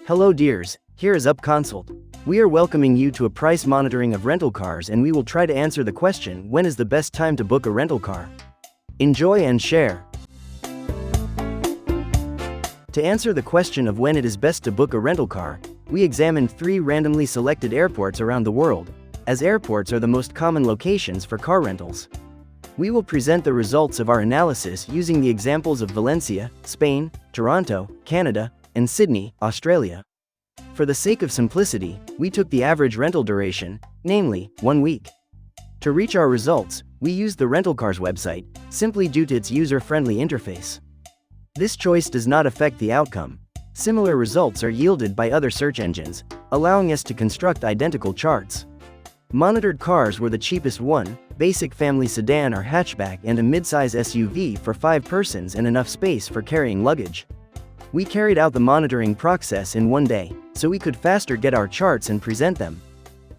Hello dears, here is Up Consult. We are welcoming you to a price monitoring of rental cars, and we will try to answer the question, when is the best time to book a rental car? Enjoy and share. To answer the question of when it is best to book a rental car, we examined 3 randomly selected airports around the world, as airports are the most common locations for car rentals. We will present the results of our analysis using the examples of Valencia, Spain, Toronto, Canada, and Sydney, Australia. For the sake of simplicity, we took the average rental duration, namely, 1 week. To reach our results, we used the rental cars website, simply due to its user-friendly interface. This choice does not affect the outcome. Similar results are yielded by other search engines, allowing us to construct identical charts. Monitored cars were the cheapest one, basic family sedan or hatchback, and a midsize SUV for 5 persons and enough space for carrying luggage. We carried out the monitoring process in 1 day, so we could faster get our charts and present them.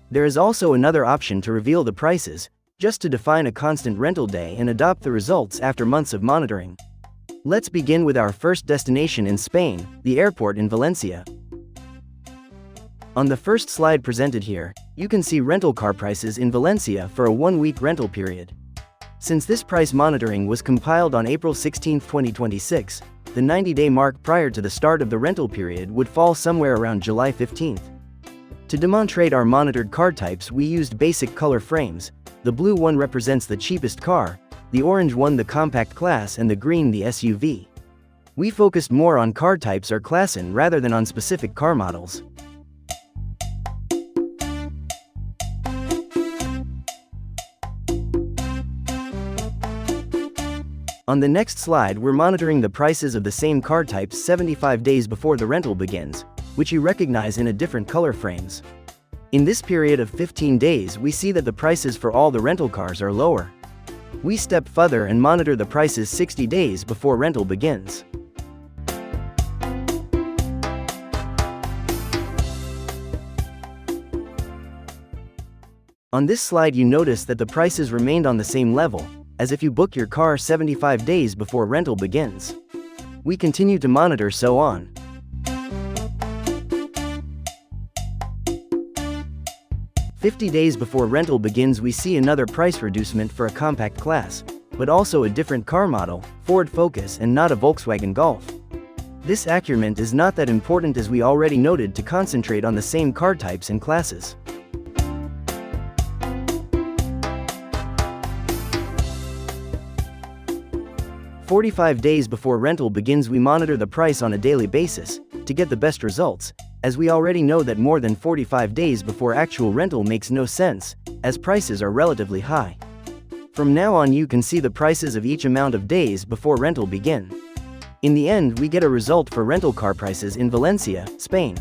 There is also another option to reveal the prices, just to define a constant rental day and adopt the results after months of monitoring. Let's begin with our first destination in Spain, the airport in Valencia. On the first slide presented here, you can see rental car prices in Valencia for a 1-week rental period. Since this price monitoring was compiled on April 16, 2026, the 90-day mark prior to the start of the rental period would fall somewhere around July 15. To demonstrate our monitored car types, we used basic color frames. The blue one represents the cheapest car, the orange one the compact class, and the green the SUV. We focused more on car types or classen rather than on specific car models. On the next slide, we're monitoring the prices of the same car types 75 days before the rental begins, which you recognize in a different color frames. In this period of 15 days, we see that the prices for all the rental cars are lower. We step further and monitor the prices 60 days before rental begins. On this slide, you notice that the prices remained on the same level, as if you book your car 75 days before rental begins. We continue to monitor so on. "50 days before rental begins, we see another price reducement for a compact class, but also a different car model, Ford Focus and not a Volkswagen Golf. This accurement is not that important, as we already noted to concentrate on the same car types and classes. "45 days before rental begins, we monitor the price on a daily basis, to get the best results, as we already know that more than 45 days before actual rental makes no sense, as prices are relatively high. From now on, you can see the prices of each amount of days before rental begin. In the end, we get a result for rental car prices in Valencia, Spain.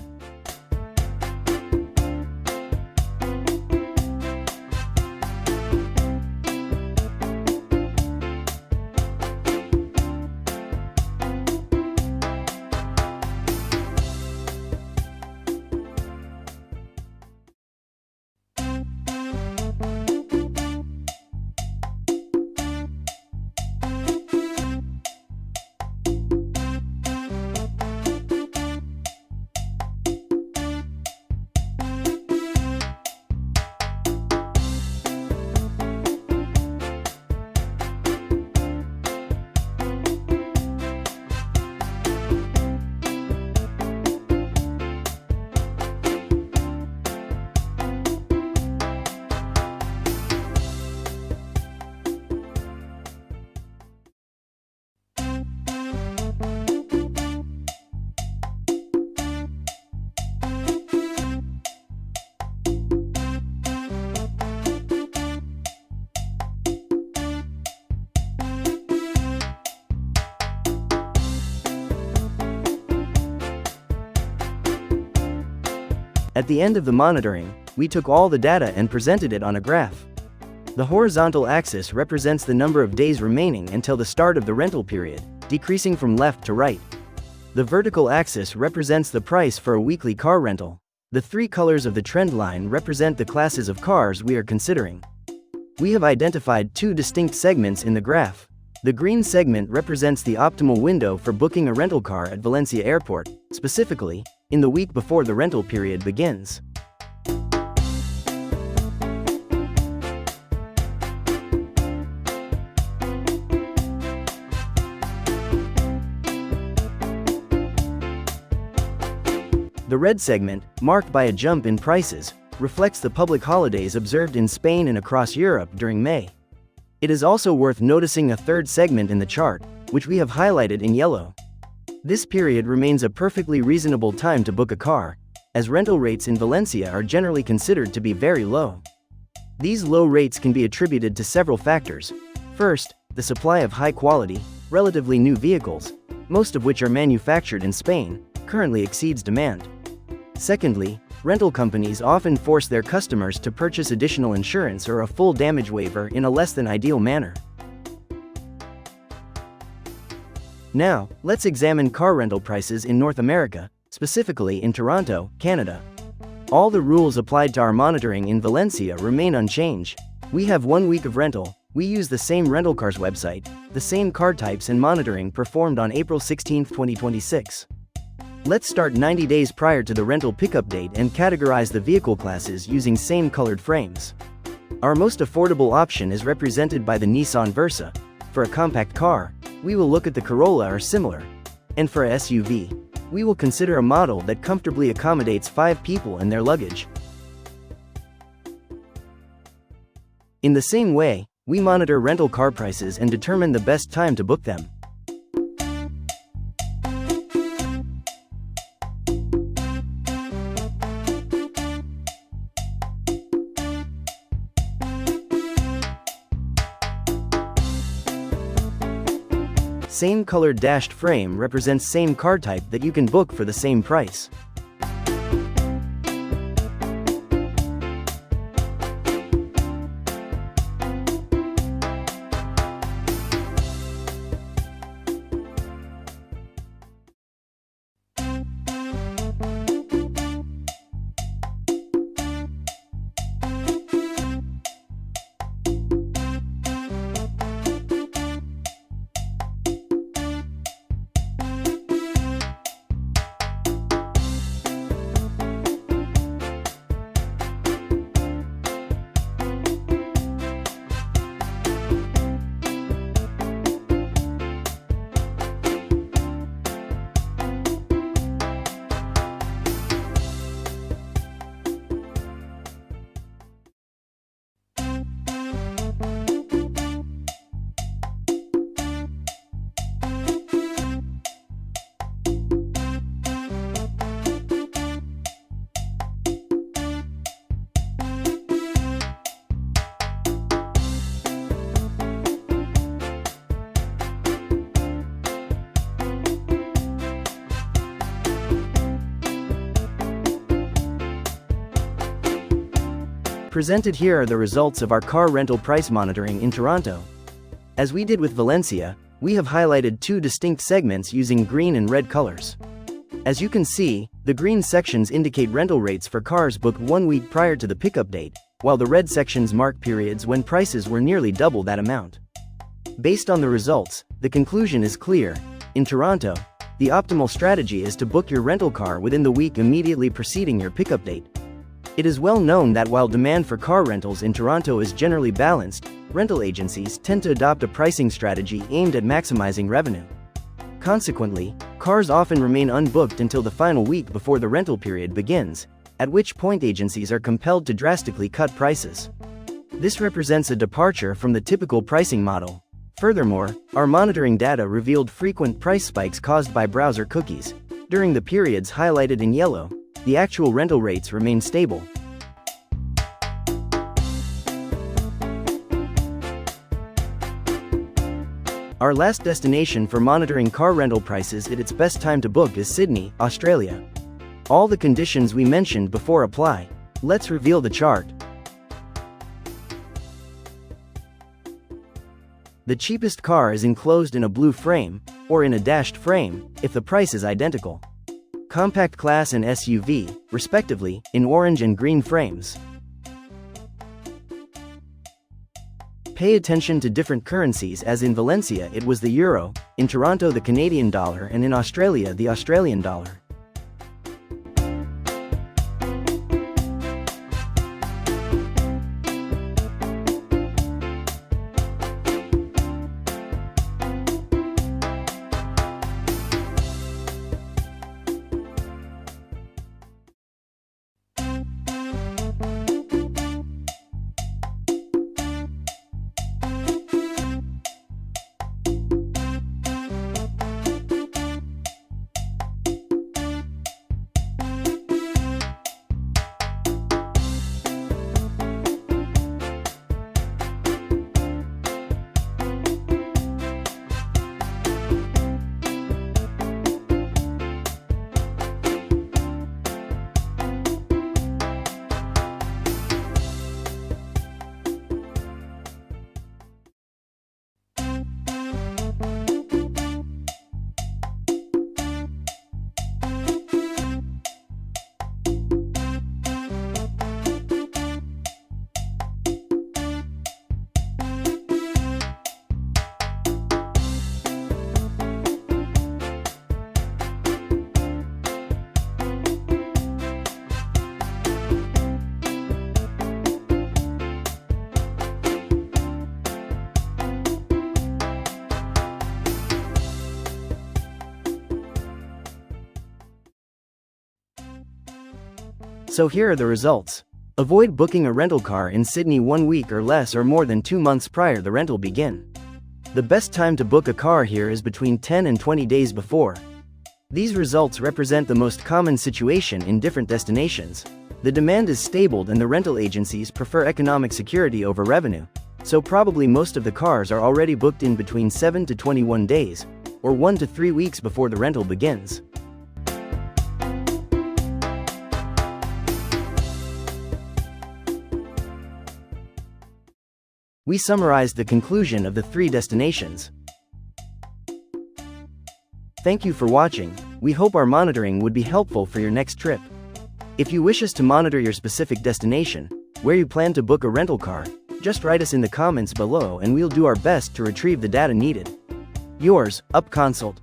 At the end of the monitoring, we took all the data and presented it on a graph. The horizontal axis represents the number of days remaining until the start of the rental period, decreasing from left to right. The vertical axis represents the price for a weekly car rental. The 3 colors of the trend line represent the classes of cars we are considering. We have identified 2 distinct segments in the graph. The green segment represents the optimal window for booking a rental car at Valencia Airport. Specifically, in the week before the rental period begins. The red segment, marked by a jump in prices, reflects the public holidays observed in Spain and across Europe during May. It is also worth noticing a third segment in the chart, which we have highlighted in yellow. This period remains a perfectly reasonable time to book a car, as rental rates in Valencia are generally considered to be very low. These low rates can be attributed to several factors. First, the supply of high-quality, relatively new vehicles, most of which are manufactured in Spain, currently exceeds demand. Secondly, rental companies often force their customers to purchase additional insurance or a full damage waiver in a less than ideal manner. Now, let's examine car rental prices in North America, specifically in Toronto, Canada. All the rules applied to our monitoring in Valencia remain unchanged. We have 1 week of rental, we use the same rental cars website, the same car types and monitoring performed on April 16, 2026. Let's start 90 days prior to the rental pickup date and categorize the vehicle classes using same colored frames. Our most affordable option is represented by the Nissan Versa. For a compact car, we will look at the Corolla or similar. And for a SUV, we will consider a model that comfortably accommodates 5 people and their luggage. In the same way, we monitor rental car prices and determine the best time to book them. Same colored dashed frame represents same car type that you can book for the same price. Presented here are the results of our car rental price monitoring in Toronto. As we did with Valencia, we have highlighted 2 distinct segments using green and red colors. As you can see, the green sections indicate rental rates for cars booked 1 week prior to the pickup date, while the red sections mark periods when prices were nearly double that amount. Based on the results, the conclusion is clear. In Toronto, the optimal strategy is to book your rental car within the week immediately preceding your pickup date. It is well known that while demand for car rentals in Toronto is generally balanced, rental agencies tend to adopt a pricing strategy aimed at maximizing revenue. Consequently, cars often remain unbooked until the final week before the rental period begins, at which point agencies are compelled to drastically cut prices. This represents a departure from the typical pricing model. Furthermore, our monitoring data revealed frequent price spikes caused by browser cookies. During the periods highlighted in yellow, the actual rental rates remain stable. Our last destination for monitoring car rental prices at its best time to book is Sydney, Australia. All the conditions we mentioned before apply. Let's reveal the chart. The cheapest car is enclosed in a blue frame, or in a dashed frame, if the price is identical. Compact class and SUV, respectively, in orange and green frames. Pay attention to different currencies, as in Valencia it was the euro, in Toronto the Canadian dollar, and in Australia the Australian dollar. So here are the results. Avoid booking a rental car in Sydney 1 week or less or more than 2 months prior the rental begin. The best time to book a car here is between 10 and 20 days before. These results represent the most common situation in different destinations. The demand is stable and the rental agencies prefer economic security over revenue, so probably most of the cars are already booked in between 7 to 21 days, or 1 to 3 weeks before the rental begins. We summarized the conclusion of the 3 destinations. Thank you for watching. We hope our monitoring would be helpful for your next trip. If you wish us to monitor your specific destination, where you plan to book a rental car, just write us in the comments below and we'll do our best to retrieve the data needed. Yours, Up Consult.